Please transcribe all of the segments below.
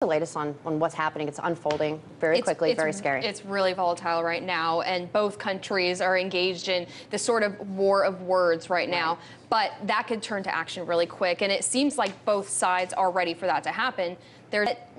The latest on what's happening. It's unfolding very quickly, very scary. It's really volatile right now, and both countries are engaged in this sort of war of words right now. But that could turn to action really quick, and it seems like both sides are ready for that to happen.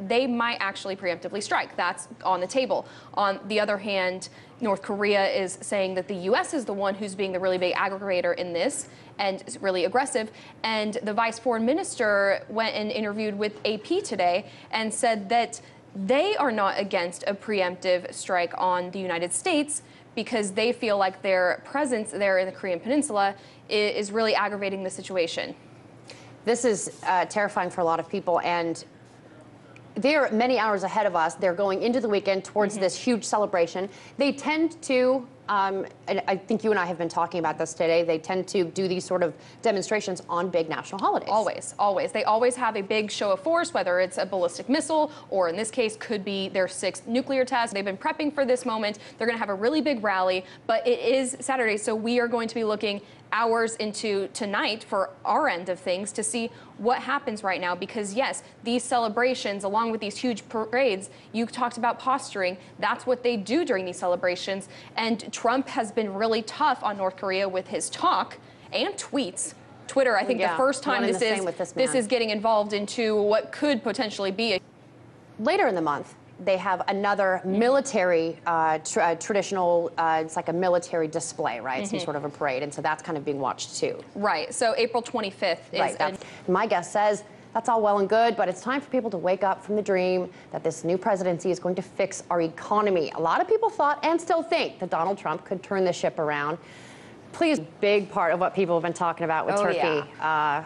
They might actually preemptively strike. That's on the table. On the other hand, North Korea is saying that the U.S. is the one who's being the really big aggregator in this and is really aggressive. And the vice foreign minister went and interviewed with AP today and said that they are not against a preemptive strike on the United States because they feel like their presence there in the Korean Peninsula is really aggravating the situation. This is terrifying for a lot of people, and they're many hours ahead of us. They're going into the weekend towards this huge celebration. They tend to, and I think you and I have been talking about this today, they tend to do these sort of demonstrations on big national holidays. Always, always. They always have a big show of force, whether it's a ballistic missile or in this case could be their 6th nuclear test. They've been prepping for this moment. They're going to have a really big rally, but it is Saturday, so we are going to be looking hours into tonight for our end of things to see what happens right now, because yes, these celebrations along with these huge parades, you talked about posturing, that's what they do during these celebrations, and Trump has been really tough on North Korea with his talk and tweets. Twitter, I think the first time this is getting involved into what could potentially be later in the month. They have another military, traditional, it's like a military display, right? Some sort of a parade. And so that's kind of being watched too. Right. So April 25th is... Right. My guest says that's all well and good, but it's time for people to wake up from the dream that this new presidency is going to fix our economy. A lot of people thought and still think that Donald Trump could turn the ship around. Please, big part of what people have been talking about with Turkey. Yeah.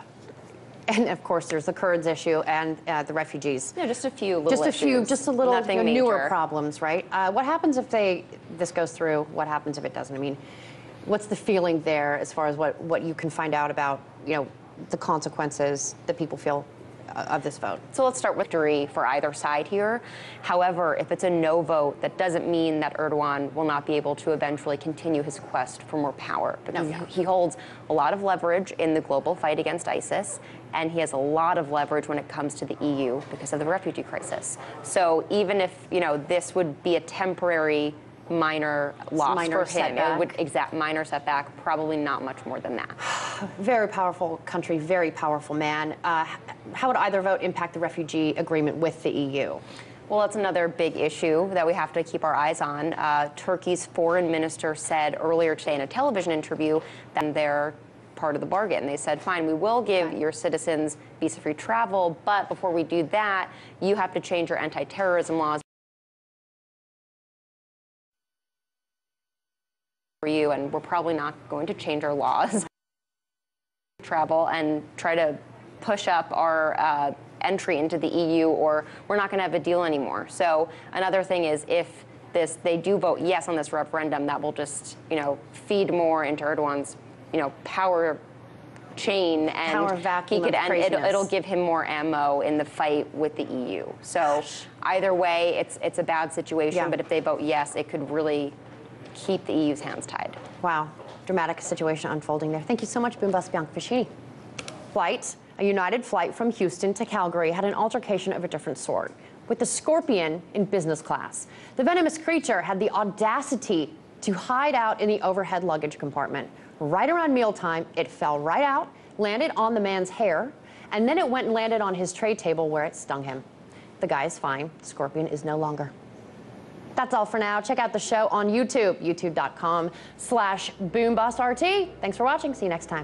And of course, there's the Kurds issue and the refugees. Yeah, just a few little issues. Just a little Nothing newer major. Problems, right? What happens if this goes through? What happens if it doesn't? I mean, what's the feeling there as far as what you can find out about, the consequences that people feel of this vote? So let's start with victory for either side here. However, if it's a no vote, that doesn't mean that Erdogan will not be able to eventually continue his quest for more power, because he holds a lot of leverage in the global fight against ISIS, and he has a lot of leverage when it comes to the EU because of the refugee crisis. So even if, this would be a temporary minor loss for him, it would minor setback, probably not much more than that. Very powerful country, very powerful man. How would either vote impact the refugee agreement with the EU? Well, that's another big issue that we have to keep our eyes on. Turkey's foreign minister said earlier today in a television interview that they're part of the bargain. They said, fine, we will give your citizens visa-free travel, but before we do that, you have to change your anti-terrorism laws for you, and we're probably not going to change our laws. Travel and try to push up our entry into the EU, or we're not going to have a deal anymore. So another thing is, if they do vote yes on this referendum, that will just feed more into Erdogan's power chain, and power vacuum it'll give him more ammo in the fight with the EU. So either way, it's a bad situation. But if they vote yes, it could really keep the EU's hands tied. Wow, dramatic situation unfolding there. Thank you so much, Bimbas Biancaficini. A United flight from Houston to Calgary had an altercation of a different sort with the Scorpion in business class. The venomous creature had the audacity to hide out in the overhead luggage compartment. Right around mealtime, it fell right out, landed on the man's hair, and then it went and landed on his tray table where it stung him. The guy is fine. Scorpion is no longer. That's all for now. Check out the show on YouTube, youtube.com/BoomBustRT. Thanks for watching. See you next time.